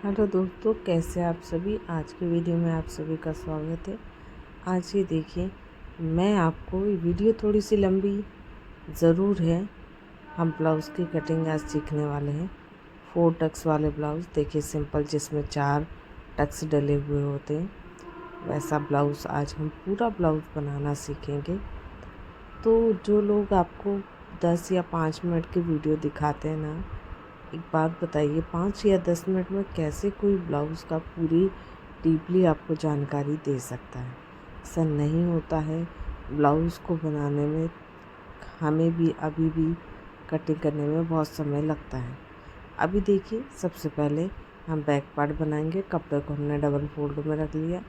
Hello दोस्तों, कैसे आप सभी। आज के वीडियो में आप सभी का स्वागत है। आज ये देखिए, मैं आपको ये वीडियो थोड़ी सी लंबी ज़रूर है। हम ब्लाउज़ की कटिंग आज सीखने वाले हैं। 4 टक्स वाले ब्लाउज़ देखिए, सिंपल, जिसमें 4 टक्स डले हुए होते हैं, वैसा ब्लाउज़ आज हम पूरा ब्लाउज़ बनाना सीखेंगे। तो जो लोग आपको 10 या 5 मिनट की वीडियो दिखाते हैं ना, एक बात बताइए, 5 या 10 मिनट में कैसे कोई ब्लाउज़ का पूरी डीपली आपको जानकारी दे सकता है। ऐसा नहीं होता है। ब्लाउज़ को बनाने में हमें भी अभी भी कटिंग करने में बहुत समय लगता है। अभी देखिए, सबसे पहले हम बैक पार्ट बनाएंगे। कपड़े को हमने डबल फोल्ड में रख लिया।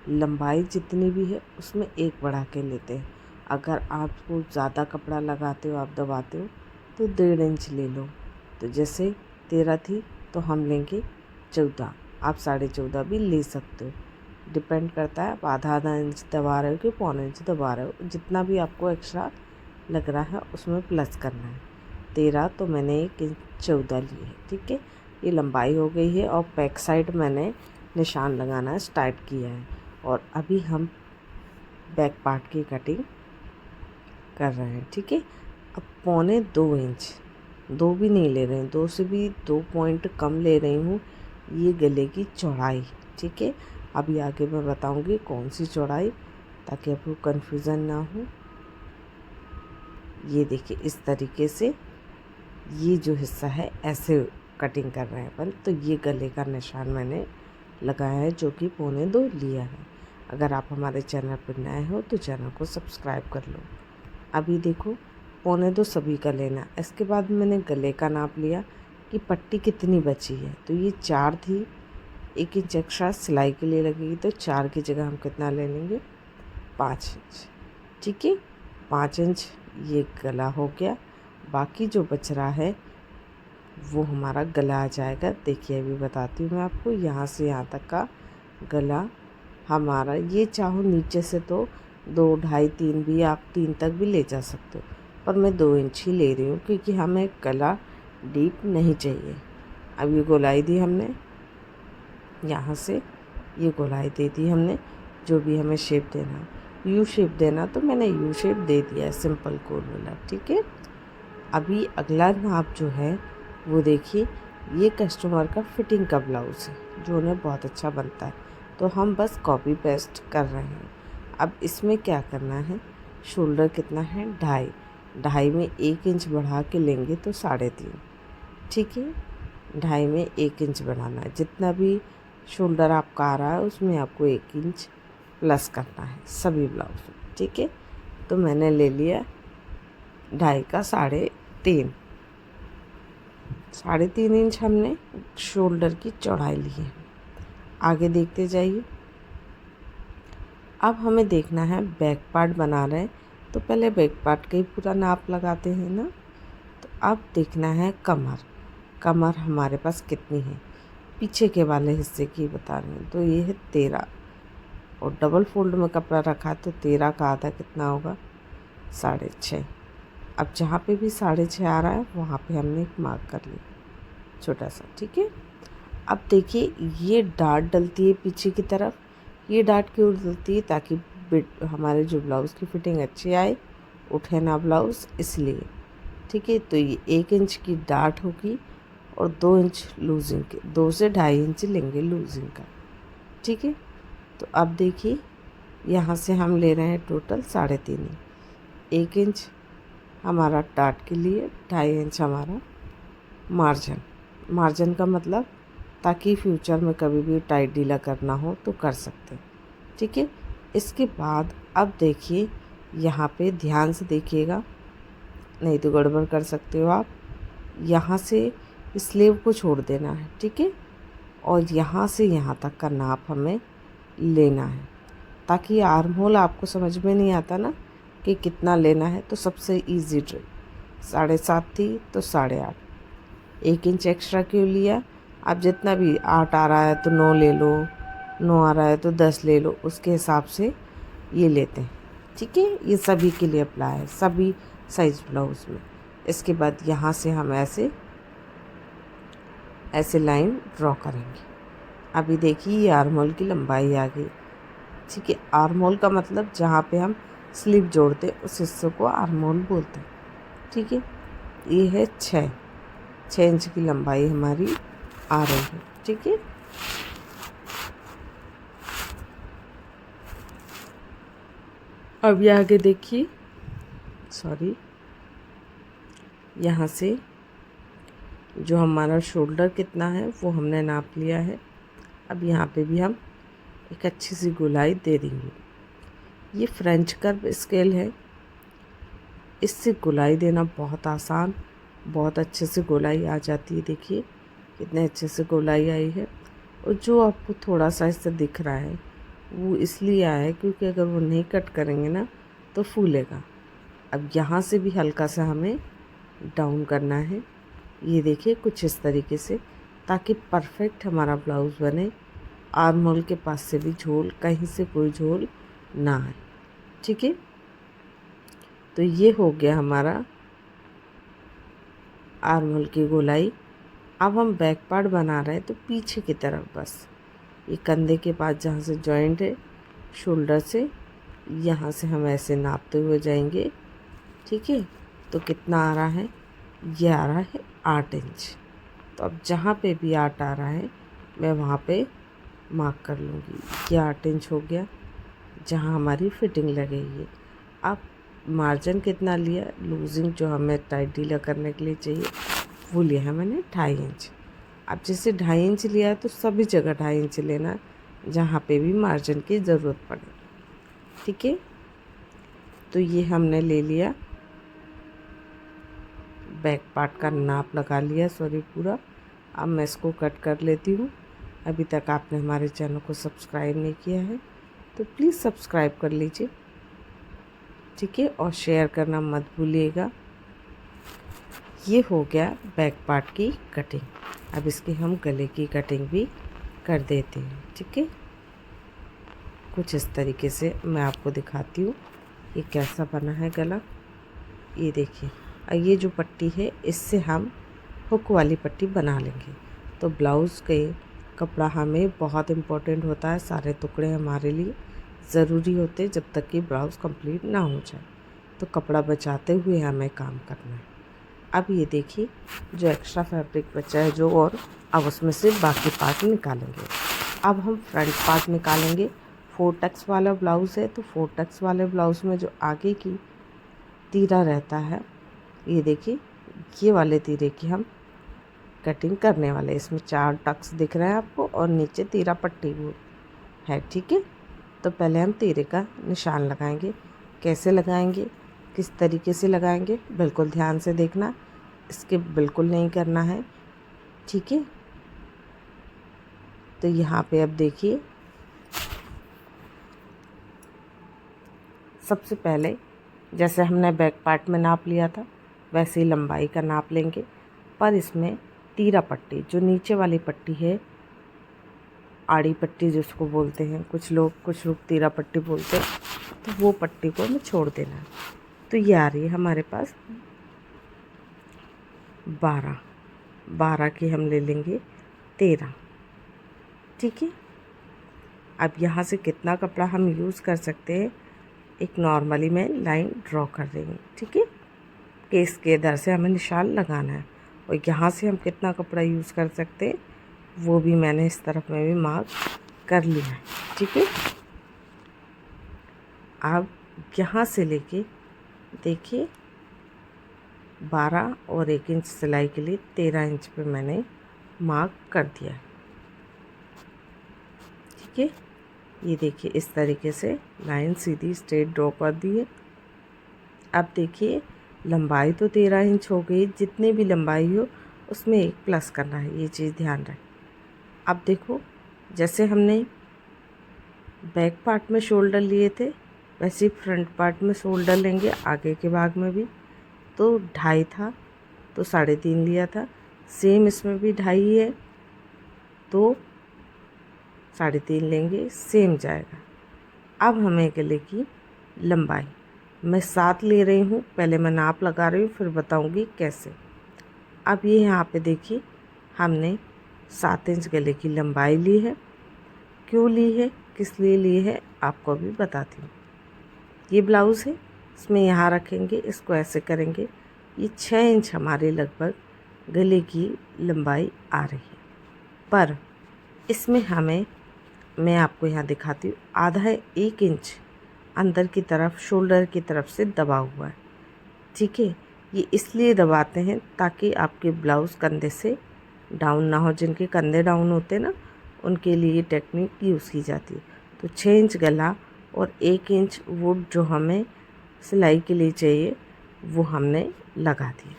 लंबाई जितनी भी है उसमें एक बढ़ा के लेते हैं। अगर आपको ज़्यादा कपड़ा लगाते हो, आप दबाते हो, तो 1.5 इंच ले लो। तो जैसे 13 थी तो हम लेंगे 14। आप 14.5 भी ले सकते हो, डिपेंड करता है आप आधा इंच दबा रहे हो कि पौने इंच दबा रहे हो। जितना भी आपको एक्स्ट्रा लग रहा है उसमें प्लस करना है। 13 तो मैंने 1 इंच 14 लिए है। ठीक है, ये लंबाई हो गई है और बैक साइड मैंने निशान लगाना स्टार्ट किया है। और अभी हम बैक पार्ट की कटिंग कर रहे हैं। ठीक है, अब पौने 2 इंच, 2 भी नहीं ले रहे हैं, 2 से भी 2 पॉइंट कम ले रही हूँ, ये गले की चौड़ाई। ठीक है, अभी आगे मैं बताऊँगी कौन सी चौड़ाई, ताकि आपको कन्फ्यूज़न ना हो। ये देखिए, इस तरीके से ये जो हिस्सा है ऐसे कटिंग कर रहे हैं अपन। तो ये गले का निशान मैंने लगाया है, जो कि पौने 2 लिया है। अगर आप हमारे चैनल पर नए हो तो चैनल को सब्सक्राइब कर लो। अभी देखो, पौने 2 सभी का लेना। इसके बाद मैंने गले का नाप लिया कि पट्टी कितनी बची है। तो ये 4 थी, 1 इंच एक्स्ट्रा सिलाई के लिए लगेगी, तो 4 की जगह हम कितना ले लेंगे, 5 इंच। ठीक है, 5 इंच ये गला हो गया। बाकी जो बच रहा है वो हमारा गला आ जाएगा। देखिए, अभी बताती हूँ मैं आपको। यहाँ से यहाँ तक का गला हमारा, ये चाहो नीचे से तो 2, 2.5, 3 भी, आप 3 तक भी ले जा सकते हो, पर मैं 2 इंच ही ले रही हूँ क्योंकि हमें गला डीप नहीं चाहिए। अब ये गोलाई दी हमने, यहाँ से ये गोलाई दे दी हमने। जो भी हमें शेप देना है, यू शेप देना, तो मैंने यू शेप दे दिया है, सिंपल गोल वाला। ठीक है, अभी अगला नाप जो है वो देखिए, ये कस्टमर का फिटिंग का ब्लाउज़ है जो उन्हें बहुत अच्छा बनता है, तो हम बस कॉपी पेस्ट कर रहे हैं। अब इसमें क्या करना है, शोल्डर कितना है, 2.5, 2.5 में 1 इंच बढ़ा के लेंगे तो 3.5। ठीक है, 2.5 में 1 इंच बढ़ाना है। जितना भी शोल्डर आपका आ रहा है उसमें आपको 1 इंच प्लस करना है सभी ब्लाउज में। ठीक है, तो मैंने ले लिया 2.5 का 3.5, 3.5 इंच हमने शोल्डर की चौड़ाई ली है। आगे देखते जाइए। अब हमें देखना है, बैक पार्ट बना रहे हैं तो पहले बैक पार्ट का ही पूरा नाप लगाते हैं ना। तो अब देखना है कमर, कमर हमारे पास कितनी है, पीछे के वाले हिस्से की बता रहे हैं। तो ये है 13, और डबल फोल्ड में कपड़ा रखा तो 13 का आधा कितना होगा, 6.5। अब जहाँ पे भी 6.5 आ रहा है वहाँ पे हमने एक मार्क कर लिया छोटा सा। ठीक है, अब देखिए, ये डार्ट डलती है पीछे की तरफ। ये डार्ट क्यों डलती है, ताकि हमारे जो ब्लाउज़ की फिटिंग अच्छी आए, उठे ना ब्लाउज़, इसलिए। ठीक है, तो ये 1 इंच की डार्ट होगी और 2 इंच लूजिंग के, 2 से 2.5 इंच लेंगे लूजिंग का। ठीक है, तो अब देखिए, यहाँ से हम ले रहे हैं टोटल 3.5। 1 इंच हमारा डार्ट के लिए, 2.5 इंच हमारा मार्जिन। मार्जिन का मतलब ताकि फ्यूचर में कभी भी टाइट ढीला करना हो तो कर सकते हैं। ठीक है, इसके बाद अब देखिए, यहाँ पे ध्यान से देखिएगा, नहीं तो गड़बड़ कर सकते हो आप। यहाँ से स्लीव को छोड़ देना है। ठीक है, और यहाँ से यहाँ तक का नाप हमें लेना है, ताकि आर्म होल आपको समझ में नहीं आता ना कि कितना लेना है, तो सबसे इजी ट्रिक, 7.5 थी तो 8.5, 1 इंच एक्स्ट्रा क्यों लिया। आप जितना भी 8 आ रहा है तो 9 ले लो, 9 आ रहा है तो 10 ले लो, उसके हिसाब से ये लेते हैं। ठीक है, ये सभी के लिए अप्लाई है, सभी साइज ब्लाउज में। इसके बाद यहाँ से हम ऐसे ऐसे लाइन ड्रॉ करेंगे। अभी देखिए ये आर्म होल की लंबाई आ गई। ठीक है, आर्म होल का मतलब जहाँ पे हम स्लीव जोड़ते हैं उस हिस्से को आर्म होल बोलते हैं। ठीक है, ये है 6 इंच की लंबाई हमारी आ रही है। ठीक है, अब ये आगे देखिए, सॉरी, यहाँ से जो हमारा शोल्डर कितना है वो हमने नाप लिया है। अब यहाँ पे भी हम एक अच्छी सी गोलाई दे देंगे। ये फ्रेंच कर्व स्केल है, इससे गोलाई देना बहुत आसान, बहुत अच्छे से गोलाई आ जाती है। देखिए कितने अच्छे से गोलाई आई है। और जो आपको थोड़ा सा इससे दिख रहा है वो इसलिए आया है क्योंकि अगर वो नहीं कट करेंगे ना तो फूलेगा। अब यहाँ से भी हल्का सा हमें डाउन करना है, ये देखिए कुछ इस तरीके से, ताकि परफेक्ट हमारा ब्लाउज़ बने। आर्म होल के पास से भी झोल, कहीं से कोई झोल ना आए। ठीक है, तो ये हो गया हमारा आर्म होल की गोलाई। अब हम बैक पार्ट बना रहे हैं तो पीछे की तरफ बस ये कंधे के पास जहाँ से जॉइंट है शोल्डर से, यहाँ से हम ऐसे नापते हुए जाएंगे। ठीक है, तो कितना आ रहा है, ये आ रहा है 8 इंच। तो अब जहाँ पे भी 8 आ रहा है मैं वहाँ पे मार्क कर लूँगी। ये 8 इंच हो गया जहाँ हमारी फिटिंग लगेगी। अब मार्जिन कितना लिया, लूजिंग जो हमें टाइट ढीला करने के लिए चाहिए वो लिया है मैंने 2.5 इंच। अब जैसे 2.5 इंच लिया है तो सभी जगह 2.5 इंच लेना जहाँ पे भी मार्जिन की ज़रूरत पड़े। ठीक है, तो ये हमने ले लिया, बैक पार्ट का नाप लगा लिया, सॉरी पूरा। अब मैं इसको कट कर लेती हूँ। अभी तक आपने हमारे चैनल को सब्सक्राइब नहीं किया है तो प्लीज़ सब्सक्राइब कर लीजिए। ठीक है, और शेयर करना मत भूलिएगा। ये हो गया बैक पार्ट की कटिंग। अब इसकी हम गले की कटिंग भी कर देते हैं। ठीक है, कुछ इस तरीके से मैं आपको दिखाती हूँ ये कैसा बना है गला। ये देखिए, और ये जो पट्टी है इससे हम हुक वाली पट्टी बना लेंगे। तो ब्लाउज़ के कपड़ा हमें बहुत इम्पोर्टेंट होता है, सारे टुकड़े हमारे लिए ज़रूरी होते हैं जब तक कि ब्लाउज़ कंप्लीट ना हो जाए। तो कपड़ा बचाते हुए हमें काम करना है। अब ये देखिए जो एक्स्ट्रा फैब्रिक बचा है जो, और अब उसमें से बाकी पार्ट निकालेंगे। अब हम फ्रंट पार्ट निकालेंगे। 4 टक्स वाला ब्लाउज़ है तो 4 टक्स वाले ब्लाउज़ में जो आगे की तीरा रहता है, ये देखिए ये वाले तीरे की हम कटिंग करने वाले। इसमें 4 टक्स दिख रहे हैं आपको और नीचे तीरा पट्टी वो है। ठीक है, तो पहले हम तीरे का निशान लगाएंगे। कैसे लगाएंगे, किस तरीके से लगाएंगे, बिल्कुल ध्यान से देखना, इसके बिल्कुल नहीं करना है। ठीक है, तो यहाँ पे अब देखिए सबसे पहले जैसे हमने बैक पार्ट में नाप लिया था वैसे ही लंबाई का नाप लेंगे, पर इसमें तीरा पट्टी जो नीचे वाली पट्टी है, आड़ी पट्टी जिसको बोलते हैं कुछ लोग तीरा पट्टी बोलते हैं, तो वो पट्टी को हमें छोड़ देना है। तो ये आ रही है हमारे पास 12 की हम ले लेंगे 13। ठीक है, अब यहाँ से कितना कपड़ा हम यूज़ कर सकते हैं, एक नॉर्मली मैं लाइन ड्रॉ कर देंगे। ठीक है, केस के इधर से हमें निशान लगाना है और यहाँ से हम कितना कपड़ा यूज़ कर सकते हैं वो भी मैंने इस तरफ में भी मार्क कर लिया है। ठीक है, अब यहाँ से लेके देखिए 12 और 1 इंच सिलाई के लिए 13 इंच पे मैंने मार्क कर दिया है। ठीक है, ये देखिए इस तरीके से लाइन सीधी स्ट्रेट ड्रॉ कर दी है। अब देखिए लंबाई तो 13 इंच हो गई, जितनी भी लंबाई हो उसमें 1 प्लस करना है, ये चीज़ ध्यान रखें। अब देखो जैसे हमने बैक पार्ट में शोल्डर लिए थे वैसे ही फ्रंट पार्ट में शोल्डर लेंगे, आगे के भाग में भी। तो 2.5 था तो 3.5 लिया था, सेम इसमें भी 2.5 है तो 3.5 लेंगे, सेम जाएगा। अब हमें गले की लंबाई मैं 7 ले रही हूँ, पहले मैं नाप लगा रही हूँ फिर बताऊँगी कैसे। अब ये यहाँ पे देखिए हमने 7 इंच गले की लंबाई ली है। क्यों ली है, किस लिए ली है, आपको अभी बताती हूँ। ये ब्लाउज़ है, इसमें यहाँ रखेंगे, इसको ऐसे करेंगे। ये 6 इंच हमारे लगभग गले की लंबाई आ रही है, पर इसमें मैं आपको यहाँ दिखाती हूँ, आधा 1 इंच अंदर की तरफ शोल्डर की तरफ से दबा हुआ है। ठीक है, ये इसलिए दबाते हैं ताकि आपके ब्लाउज़ कंधे से डाउन ना हो। जिनके कंधे डाउन होते हैं ना, उनके लिए ये टेक्निक यूज़ की जाती है। तो 6 इंच गला और 1 इंच वुड जो हमें सिलाई के लिए चाहिए वो हमने लगा दिया।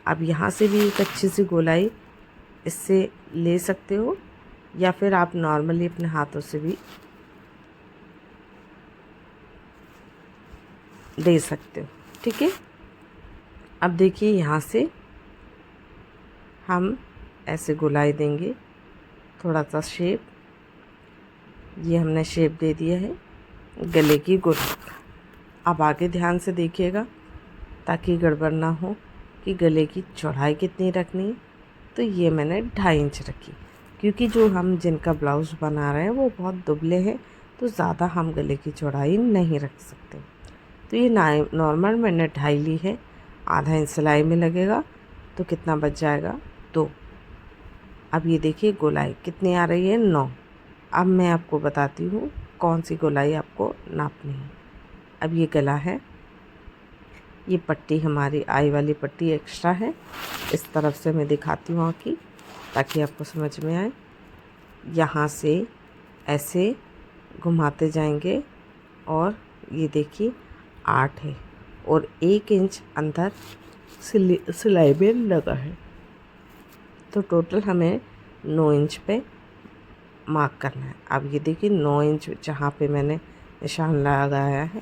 अब यहाँ से भी एक अच्छी सी गोलाई इससे ले सकते हो, या फिर आप नॉर्मली अपने हाथों से भी दे सकते हो। ठीक है, अब देखिए यहाँ से हम ऐसे गोलाई देंगे, थोड़ा सा शेप, ये हमने शेप दे दिया है गले की गोलाई का। अब आगे ध्यान से देखिएगा ताकि गड़बड़ ना हो कि गले की चौड़ाई कितनी रखनी है। तो ये मैंने 2.5 इंच रखी, क्योंकि जो हम जिनका ब्लाउज़ बना रहे हैं वो बहुत दुबले हैं, तो ज़्यादा हम गले की चौड़ाई नहीं रख सकते। तो ये नॉर्मल मैंने 2.5 ली है। आधा इंच सिलाई में लगेगा तो कितना बच जाएगा, 2। अब ये देखिए गोलाई कितनी आ रही है, 9। अब मैं आपको बताती हूँ कौन सी गोलाई आपको नापनी है। अब ये गला है, ये पट्टी हमारी आई वाली पट्टी एक्स्ट्रा है, इस तरफ से मैं दिखाती हूँ आँखी ताकि आपको समझ में आए। यहाँ से ऐसे घुमाते जाएंगे और ये देखिए 8 है और 1 इंच अंदर सिलाई में लगा है, तो टोटल हमें 9 इंच पे मार्क करना है। अब ये देखिए 9 इंच जहाँ पे मैंने निशान लगाया है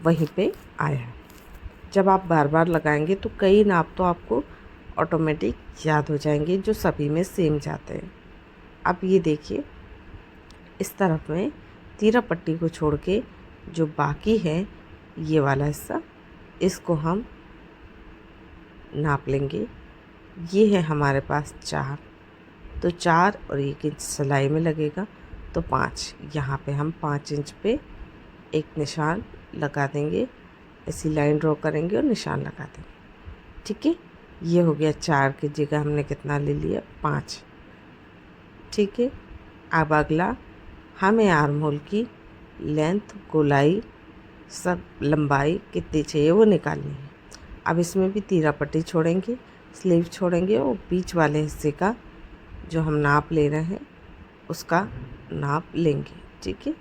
वहीं पे आया है। जब आप बार बार लगाएंगे तो कई नाप तो आपको ऑटोमेटिक याद हो जाएंगे, जो सभी में सेम जाते हैं। अब ये देखिए इस तरफ में तीरा पट्टी को छोड़ के जो बाकी है ये वाला हिस्सा, इसको हम नाप लेंगे। ये है हमारे पास 4, तो 4 और 1 इंच सिलाई में लगेगा, तो 5। यहाँ पे हम 5 इंच पे एक निशान लगा देंगे, ऐसी लाइन ड्रॉ करेंगे और निशान लगा देंगे। ठीक है, ये हो गया 4 की जगह हमने कितना ले लिया, 5। ठीक है, अब अगला हमें आर्म होल की लेंथ, गोलाई, सब लंबाई कितनी चाहिए वो निकालनी है। अब इसमें भी तीरा पट्टी छोड़ेंगे, स्लीव छोड़ेंगे और बीच वाले हिस्से का जो हम नाप ले रहे हैं उसका नाप लेंगे। ठीक है,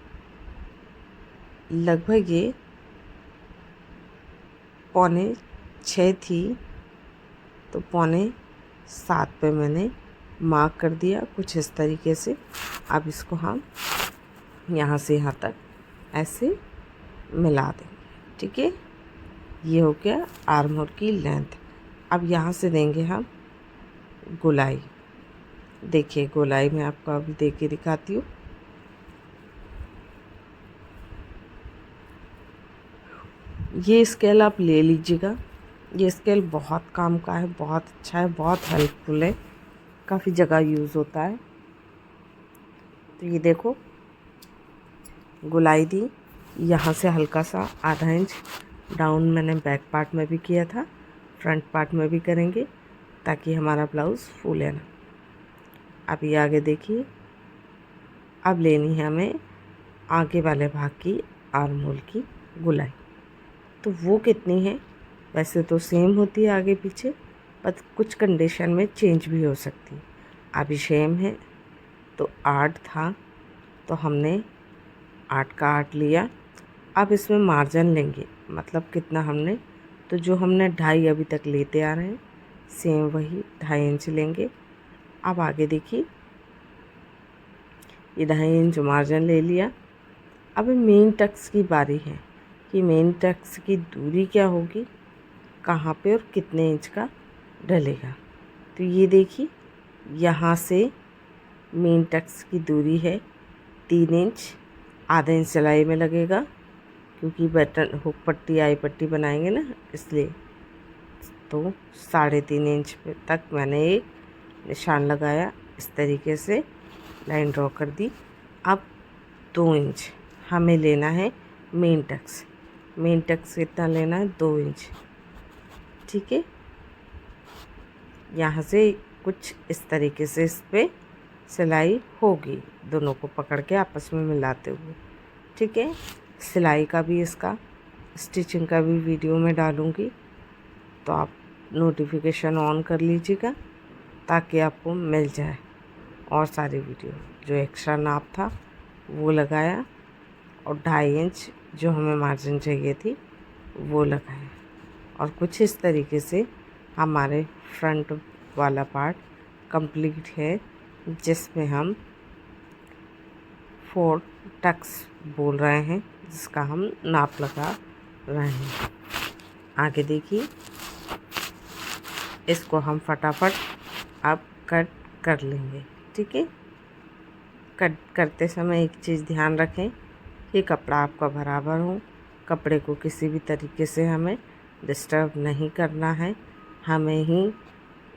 लगभग ये 6:45 थी, तो 6:45 पे मैंने मार्क कर दिया कुछ इस तरीके से। अब इसको हम यहाँ से यहाँ तक ऐसे मिला देंगे। ठीक है, ये हो गया आर्म होल की लेंथ। अब यहाँ से देंगे हम गोलाई। देखिए गोलाई मैं आपको अभी दे के दिखाती हूँ। ये स्केल आप ले लीजिएगा, ये स्केल बहुत काम का है, बहुत अच्छा है, बहुत हेल्पफुल है, काफ़ी जगह यूज़ होता है। तो ये देखो गोलाई दी, यहाँ से हल्का सा आधा इंच डाउन मैंने बैक पार्ट में भी किया था, फ्रंट पार्ट में भी करेंगे ताकि हमारा ब्लाउज़ फूले ना। अब ये आगे देखिए, अब लेनी है हमें आगे वाले भाग की आर्म होल की गोलाई। तो वो कितनी है, वैसे तो सेम होती है आगे पीछे, पर कुछ कंडीशन में चेंज भी हो सकती है। अभी सेम है, तो 8 था तो हमने 8 का 8 लिया। अब इसमें मार्जिन लेंगे, मतलब कितना हमने, तो जो हमने 2.5 अभी तक लेते आ रहे हैं सेम वही 2.5 इंच लेंगे। अब आगे देखिए ये 2.5 इंच मार्जिन ले लिया। अब मेन टक्स की बारी है कि मेन टक्स की दूरी क्या होगी, कहाँ पे और कितने इंच का डलेगा। तो ये देखिए यहाँ से मेन टक्स की दूरी है 3 इंच, आधा इंच सिलाई में लगेगा क्योंकि बटन हुक पट्टी आई पट्टी बनाएंगे ना, इसलिए। तो 3.5 इंच पे तक मैंने एक निशान लगाया इस तरीके से लाइन ड्रॉ कर दी। अब 2 इंच हमें लेना है मेन टक्स। मेन टक्स कितना लेना है? 2 इंच। ठीक है, यहाँ से कुछ इस तरीके से इस पर सिलाई होगी, दोनों को पकड़ के आपस में मिलाते हुए। ठीक है, सिलाई का भी, इसका स्टिचिंग का भी वीडियो में डालूँगी, तो आप नोटिफिकेशन ऑन कर लीजिएगा ताकि आपको मिल जाए। और सारी वीडियो जो एक्स्ट्रा नाप था वो लगाया, और 2.5 इंच जो हमें मार्जिन चाहिए थी वो लगाया। और कुछ इस तरीके से हमारे फ्रंट वाला पार्ट कंप्लीट है, जिसमें हम 4 टक्स बोल रहे हैं, जिसका हम नाप लगा रहे हैं। आगे देखिए, इसको हम फटाफट अब कट कर लेंगे। ठीक है, कट करते समय एक चीज़ ध्यान रखें कि कपड़ा आपका बराबर हो। कपड़े को किसी भी तरीके से हमें डिस्टर्ब नहीं करना है, हमें ही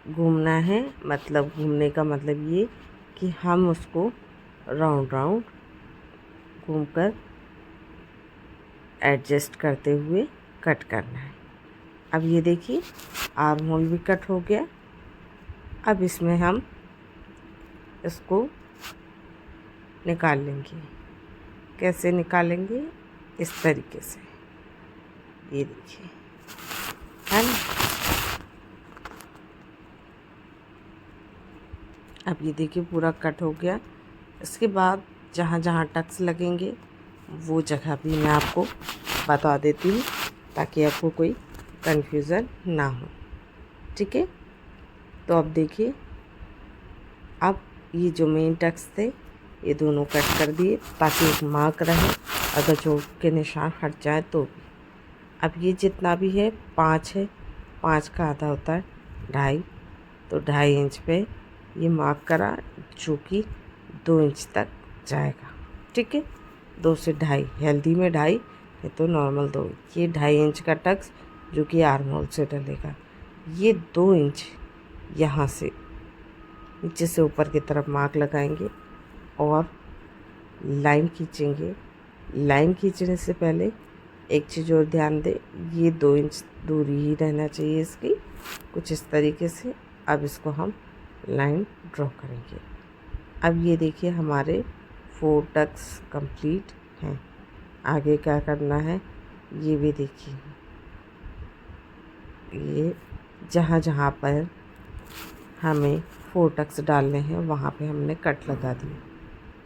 घूमना है। मतलब घूमने का मतलब ये कि हम उसको राउंड राउंड घूमकर एडजस्ट करते हुए कट करना है। अब ये देखिए, आर्म होल भी कट हो गया। अब इसमें हम इसको निकाल लेंगे। कैसे निकालेंगे? इस तरीके से, ये देखिए, है ना। अब ये देखिए पूरा कट हो गया। इसके बाद जहाँ जहाँ टक्स लगेंगे वो जगह भी मैं आपको बता देती हूँ, ताकि आपको कोई कन्फ्यूज़न ना हो। ठीक है, तो अब देखिए, अब ये जो मेन टक्स थे ये दोनों कट कर दिए, ताकि एक मार्क रहे, अगर चोट के निशान हट जाए तो भी। अब ये जितना भी है 5 है, 5 का आधा होता है 2.5, तो 2.5 इंच पे ये मार्क करा, जो कि 2 इंच तक जाएगा। ठीक है, 2 से 2.5, हेल्दी में 2.5 है तो नॉर्मल 2। ये 2.5 इंच का टक्स जो कि आर्म होल से डलेगा। ये 2 इंच यहाँ से नीचे से ऊपर की तरफ मार्क लगाएंगे और लाइन खींचेंगे। लाइन खींचने से पहले एक चीज़ और ध्यान दें, ये 2 इंच दूरी ही रहना चाहिए इसकी, कुछ इस तरीके से। अब इसको हम लाइन ड्रॉ करेंगे। अब ये देखिए हमारे 4 टक्स कंप्लीट हैं। आगे क्या करना है ये भी देखिए, ये जहाँ जहाँ पर हमें 4 टक्स डालने हैं वहाँ पे हमने कट लगा दिए,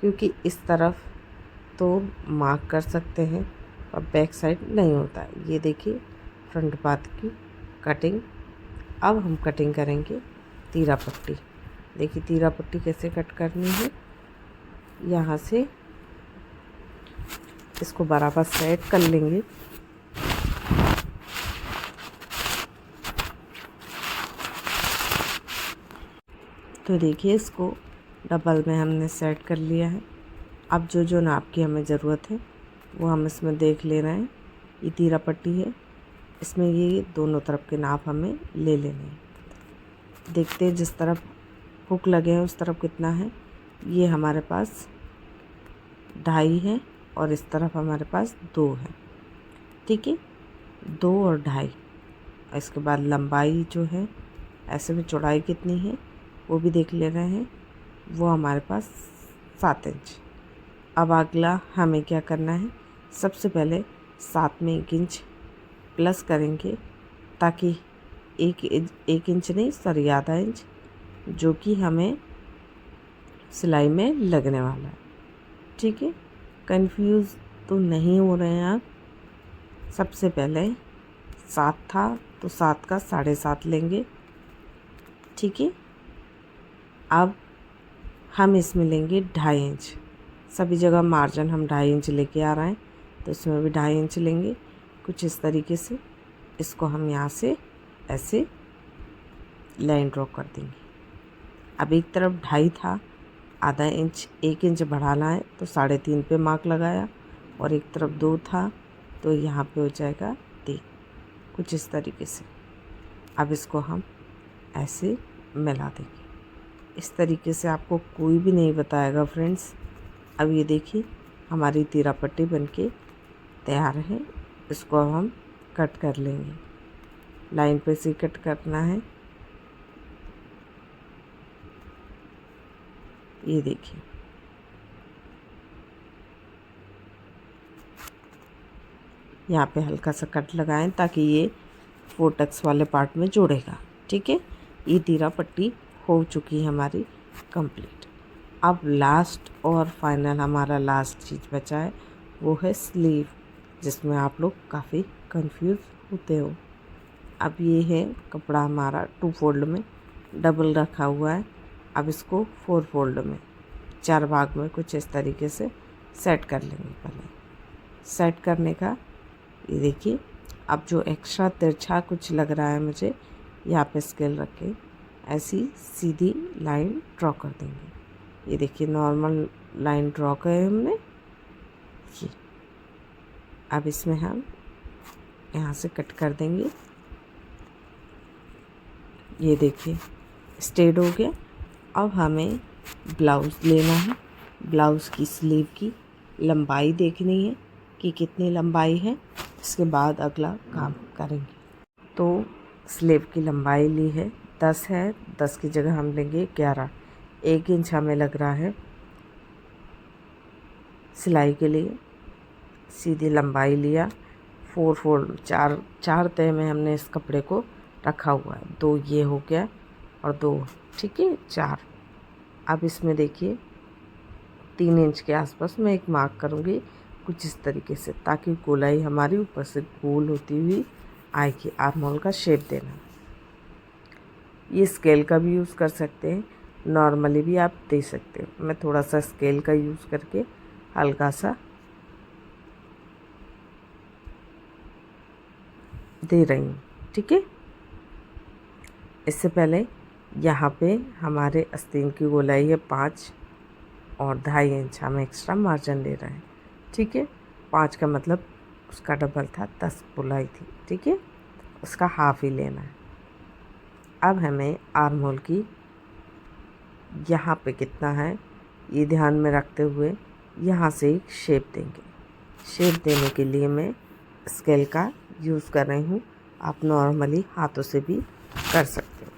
क्योंकि इस तरफ तो मार्क कर सकते हैं और बैक साइड नहीं होता है। ये देखिए फ्रंट पार्ट की कटिंग। अब हम कटिंग करेंगे तीरा पट्टी। देखिए तीरा पट्टी कैसे कट करनी है। यहाँ से इसको बराबर सेट कर लेंगे। तो देखिए इसको डबल में हमने सेट कर लिया है। अब जो जो नाप की हमें ज़रूरत है वो हम इसमें देख ले रहे हैं। ये तीरा पट्टी है, इसमें ये दोनों तरफ के नाप हमें ले लेने हैं। देखते हैं जिस तरफ हुक लगे हैं उस तरफ कितना है। ये हमारे पास 2.5 है और इस तरफ हमारे पास 2 है। ठीक है, 2 और 2.5। इसके बाद लंबाई जो है, ऐसे में चौड़ाई कितनी है वो भी देख ले रहे हैं। वो हमारे पास 7 इंच। अब अगला हमें क्या करना है, सबसे पहले 7 में 1 इंच प्लस करेंगे, ताकि एक इंच नहीं सॉरी आधा इंच, जो कि हमें सिलाई में लगने वाला है। ठीक है, कंफ्यूज तो नहीं हो रहे हैं आप। सबसे पहले 7 था तो 7 का 7.5 लेंगे। ठीक है, अब हम इसमें लेंगे 2.5 इंच। सभी जगह मार्जिन हम 2.5 इंच लेके आ रहे हैं, तो इसमें भी 2.5 इंच लेंगे। कुछ इस तरीके से इसको हम यहाँ से ऐसे लाइन ड्रॉ कर देंगे। अब एक तरफ 2.5 था, आधा इंच 1 इंच बढ़ाना है तो 3.5 पे मार्क लगाया, और एक तरफ 2 था तो यहाँ पे हो जाएगा 3। कुछ इस तरीके से अब इसको हम ऐसे मिला देंगे। इस तरीके से आपको कोई भी नहीं बताएगा फ्रेंड्स। अब ये देखिए हमारी तीरा पट्टी बनके तैयार है। इसको अब हम कट कर लेंगे। लाइन पे से कट करना है। ये देखिए यहाँ पे हल्का सा कट लगाएं ताकि ये फोटक्स वाले पार्ट में जुड़ेगा। ठीक है, ये तीरा पट्टी हो चुकी है हमारी कंप्लीट। अब लास्ट और फाइनल हमारा लास्ट चीज़ बचा है, वो है स्लीव, जिसमें आप लोग काफ़ी कंफ्यूज होते हो। अब ये है कपड़ा हमारा 2 फोल्ड में डबल रखा हुआ है। अब इसको 4 फोल्ड में 4 भाग में कुछ इस तरीके से सेट कर लेंगे। पहले सेट करने का ये देखिए, अब जो एक्स्ट्रा तिरछा कुछ लग रहा है मुझे, यहाँ पे स्केल रख के ऐसी सीधी लाइन ड्रॉ कर देंगे। ये देखिए नॉर्मल लाइन ड्रॉ करे हमने ये। अब इसमें हम यहाँ से कट कर देंगे। ये देखिए स्ट्रेट हो गया। अब हमें ब्लाउज़ लेना है। ब्लाउज़ की स्लीव की लंबाई देखनी है कि कितनी लंबाई है, इसके बाद अगला काम करेंगे। तो स्लीव की लंबाई ली है 10 है, 10 की जगह हम लेंगे 11। 1 इंच हमें लग रहा है सिलाई के लिए। सीधी लंबाई लिया, 4 फोल्ड 4 तय में हमने इस कपड़े को रखा हुआ है। 2 ये हो गया और 2, ठीक है 4। अब इसमें देखिए 3 इंच के आसपास मैं एक मार्क करूँगी कुछ इस तरीके से, ताकि गोलाई हमारी ऊपर से गोल होती हुई आएगी। आर्म होल का शेप देना। ये स्केल का भी यूज़ कर सकते हैं, नॉर्मली भी आप दे सकते हो। मैं थोड़ा सा स्केल का यूज़ करके हल्का सा दे रही हूँ। ठीक है, इससे पहले यहाँ पे हमारे आस्तीन की गोलाई है 5 और 2.5 इंच हम एक्स्ट्रा मार्जिन ले रहे हैं। ठीक है, 5 का मतलब उसका डबल था, 10 गोलाई थी। ठीक है, उसका हाफ ही लेना है। अब हमें आर्म होल की यहाँ पे कितना है ये ध्यान में रखते हुए यहाँ से एक शेप देंगे। शेप देने के लिए मैं स्केल का यूज़ कर रही हूँ, आप नॉर्मली हाथों से भी कर सकते हो।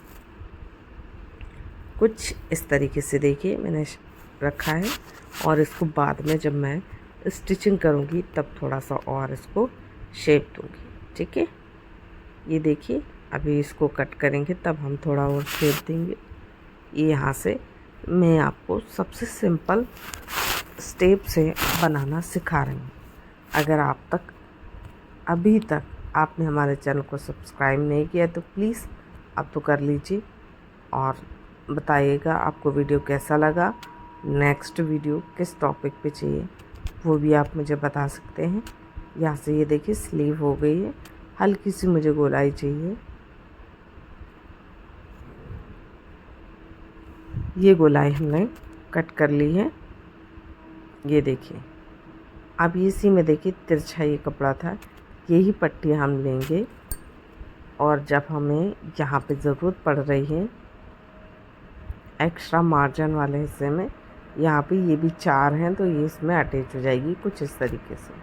कुछ इस तरीके से देखिए मैंने रखा है, और इसको बाद में जब मैं स्टिचिंग करूँगी तब थोड़ा सा और इसको शेप दूँगी। ठीक है, ये देखिए अभी इसको कट करेंगे तब हम थोड़ा और शेप देंगे। ये यहाँ से मैं आपको सबसे सिंपल स्टेप से बनाना सिखा रही हूँ। अगर अभी तक आपने हमारे चैनल को सब्सक्राइब नहीं किया तो प्लीज़ अब तो कर लीजिए, और बताइएगा आपको वीडियो कैसा लगा। नेक्स्ट वीडियो किस टॉपिक पे चाहिए वो भी आप मुझे बता सकते हैं। यहाँ से ये देखिए स्लीव हो गई है, हल्की सी मुझे गोलाई चाहिए। ये गोलाई हमने कट कर ली है। ये देखिए अब इसी में देखिए तिरछा ये कपड़ा था, यही पट्टी हम लेंगे, और जब हमें यहाँ पे ज़रूरत पड़ रही है एक्स्ट्रा मार्जिन वाले हिस्से में, यहाँ पे ये भी 4 हैं तो ये इसमें अटैच हो जाएगी कुछ इस तरीके से।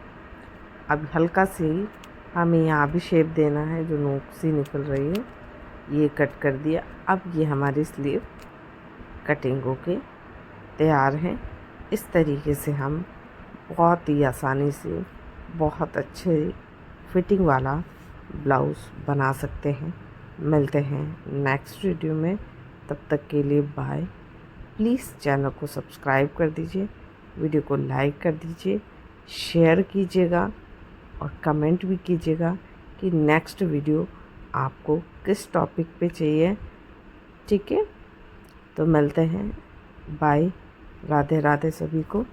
अब हल्का सी हमें यहाँ भी शेप देना है, जो नोक सी निकल रही है ये कट कर दिया। अब ये हमारी स्लीव कटिंग होके तैयार है। इस तरीके से हम बहुत ही आसानी से बहुत अच्छे फिटिंग वाला ब्लाउज़ बना सकते हैं। मिलते हैं नेक्स्ट वीडियो में, तब तक के लिए बाय। प्लीज़ चैनल को सब्सक्राइब कर दीजिए, वीडियो को लाइक कर दीजिए, शेयर कीजिएगा और कमेंट भी कीजिएगा कि नेक्स्ट वीडियो आपको किस टॉपिक पे चाहिए। ठीक है, तो मिलते हैं, बाय, राधे राधे सभी को।